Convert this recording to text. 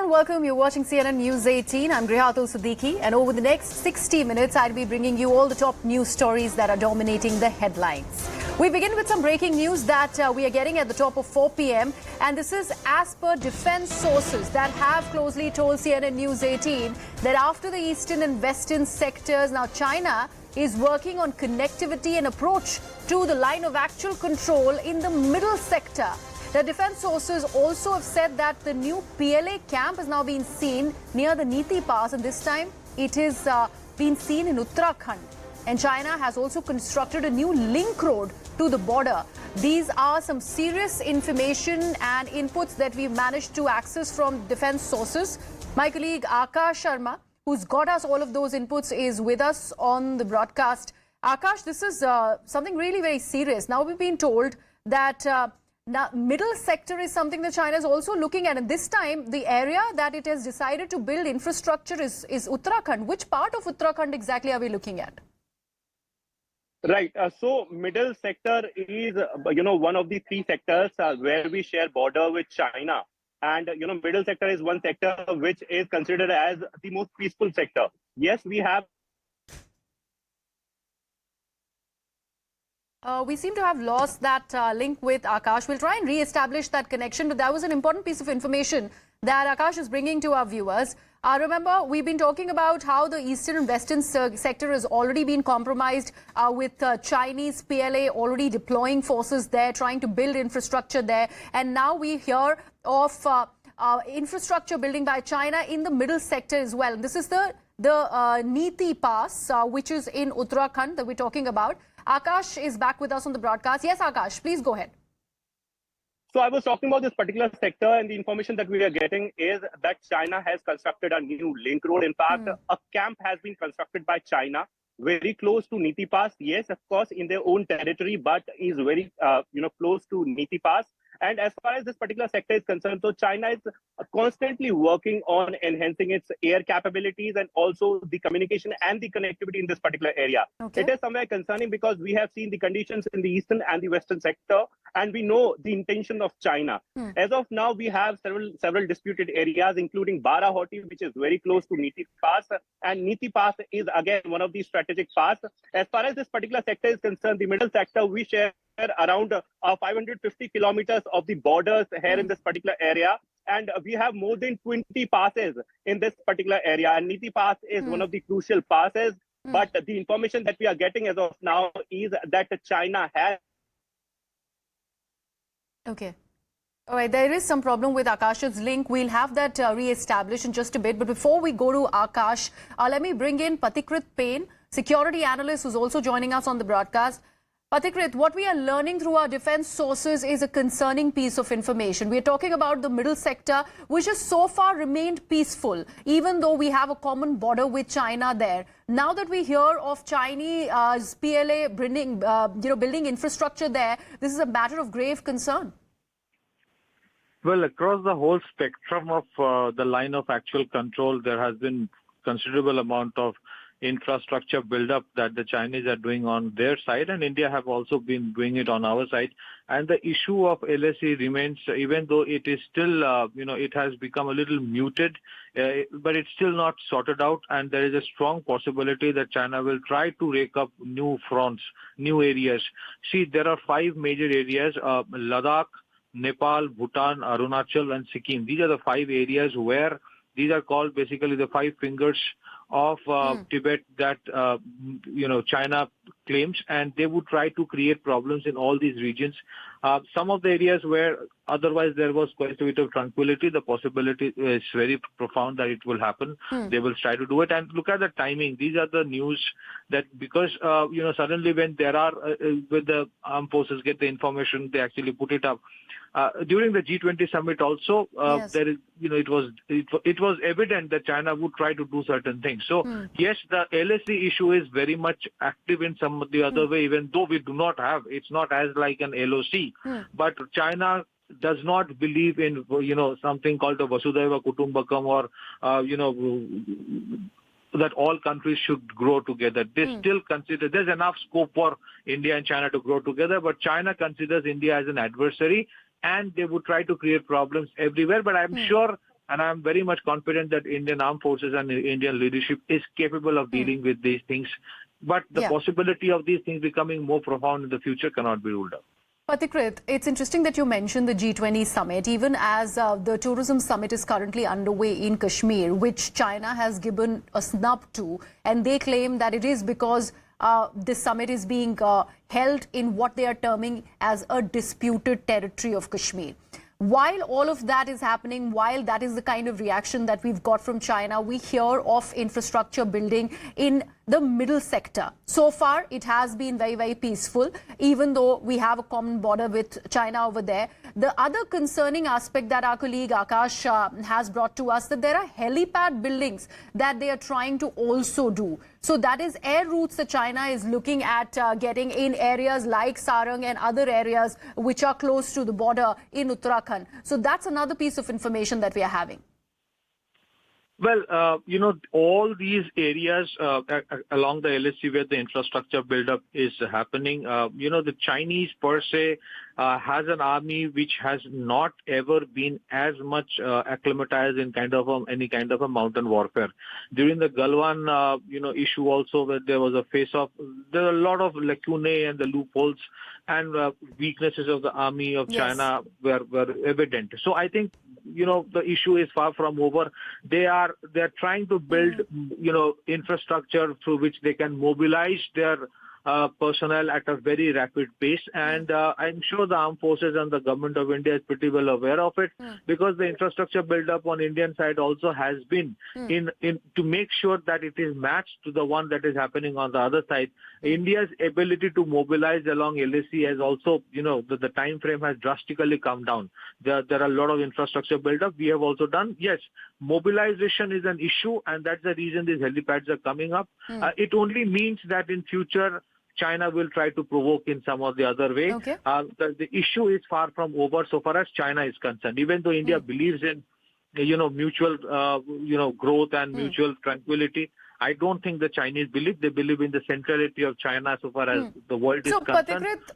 and welcome. You're watching CNN News 18. I'm Grihatul Siddiqui, and over the next 60 minutes, I'll be bringing you all the top news stories that are dominating the headlines. We begin with some breaking news that we are getting at the top of 4 p.m. And this is as per defense sources that have closely told CNN News 18 that after the eastern and western sectors, now China is working on connectivity and approach to the line of actual control in the middle sector. The defense sources also have said that the new PLA camp is now being seen near the Niti Pass, and this time it is being seen in Uttarakhand. And China has also constructed a new link road to the border. These are some serious information and inputs that we've managed to access from defense sources. My colleague Akash Sharma, who's got us all of those inputs, is with us on the broadcast. Akash, this is something really very serious. Now we've been told that now middle sector is something that China is also looking at. And this time, the area that it has decided to build infrastructure is Uttarakhand. Which part of Uttarakhand exactly are we looking at? Right. So middle sector is, one of the three sectors where we share border with China. And, middle sector is one sector which is considered as the most peaceful sector. Yes, we have. We seem to have lost that link with Akash. We'll try and re-establish that connection, but that was an important piece of information that Akash is bringing to our viewers. Remember, we've been talking about how the eastern and western sector has already been compromised with Chinese PLA already deploying forces there, trying to build infrastructure there. And now we hear of infrastructure building by China in the middle sector as well. And this is the Niti Pass, which is in Uttarakhand that we're talking about. Akash is back with us on the broadcast. Yes, Akash, please go ahead. So I was talking about this particular sector, and the information that we are getting is that China has constructed a new link road. In fact, a camp has been constructed by China very close to Niti Pass. Yes, of course, in their own territory, but is very, close to Niti Pass. And as far as this particular sector is concerned, so China is constantly working on enhancing its air capabilities and also the communication and the connectivity in this particular area. Okay. It is somewhere concerning because we have seen the conditions in the eastern and the western sector, and we know the intention of China. As of now, we have several disputed areas, including Barahoti, which is very close to Niti Pass, and Niti Pass is again one of the strategic paths. As far as this particular sector is concerned, the middle sector, we share around 550 kilometers of the borders here in this particular area, and we have more than 20 passes in this particular area, and Niti Pass is one of the crucial passes. But the information that we are getting as of now is that China has. Okay. All right, there is some problem with Akash's link. We'll have that re-established in just a bit. But before we go to Akash, let me bring in Pathikrit Payne, security analyst who's also joining us on the broadcast. Pathikrit, what we are learning through our defense sources is a concerning piece of information. We're talking about the middle sector, which has so far remained peaceful, even though we have a common border with China there. Now that we hear of Chinese PLA building infrastructure there, this is a matter of grave concern. Well, across the whole spectrum of the line of actual control, there has been considerable amount of infrastructure build-up that the Chinese are doing on their side, and India have also been doing it on our side. And the issue of LAC remains, even though it is still, it has become a little muted, but it's still not sorted out. And there is a strong possibility that China will try to rake up new fronts, new areas. See, there are 5 major areas, Ladakh, Nepal, Bhutan, Arunachal, and Sikkim. These are the 5 areas where these are called basically the 5 fingers of Tibet that, China claims, and they would try to create problems in all these regions. Some of the areas where otherwise there was quite a bit of tranquility, the possibility is very profound that it will happen. They will try to do it. And look at the timing. These are the news that because, suddenly when there are, when the armed forces get the information, they actually put it up. During the G20 summit also, there is, it was evident that China would try to do certain things. So, yes, the LAC issue is very much active in some of the other way, even though we do not have, it's not as like an LOC. But China does not believe in, something called a Vasudhaiva Kutumbakam or, that all countries should grow together. They still consider there's enough scope for India and China to grow together, but China considers India as an adversary, and they would try to create problems everywhere. But I'm sure And I'm very much confident that Indian armed forces and Indian leadership is capable of dealing with these things. But the possibility of these things becoming more profound in the future cannot be ruled out. Pathikrit, it's interesting that you mentioned the G20 summit, even as the tourism summit is currently underway in Kashmir, which China has given a snub to, and they claim that it is because this summit is being held in what they are terming as a disputed territory of Kashmir. While all of that is happening, while that is the kind of reaction that we've got from China, we hear of infrastructure building in the middle sector. So far, it has been very, very peaceful, even though we have a common border with China over there. The other concerning aspect that our colleague Akash has brought to us, that there are helipad buildings that they are trying to also do. So that is air routes that China is looking at getting in areas like Sarang and other areas which are close to the border in Uttarakhand. So that's another piece of information that we are having. Well, all these areas along the LAC where the infrastructure buildup is happening, the Chinese per se has an army which has not ever been as much acclimatized in any kind of a mountain warfare. During the Galwan, issue also, where there was a face-off, there are a lot of lacunae and the loopholes and weaknesses of the army of China were evident. So I think, the issue is far from over. They're trying to build, infrastructure through which they can mobilize their personnel at a very rapid pace. And I'm sure the armed forces and the government of India is pretty well aware of it, because the infrastructure build-up on Indian side also has been in to make sure that it is matched to the one that is happening on the other side. India's ability to mobilize along LAC has also, the time frame has drastically come down. There are a lot of infrastructure build-up. We have also done, yes, mobilization is an issue, and that's the reason these helipads are coming up. It only means that in future, China will try to provoke in some of the other way. Okay. The issue is far from over so far as China is concerned. Even though India believes in, mutual, growth and mutual tranquility, I don't think the Chinese believe. They believe in the centrality of China so far as the world is concerned. Pathikrit,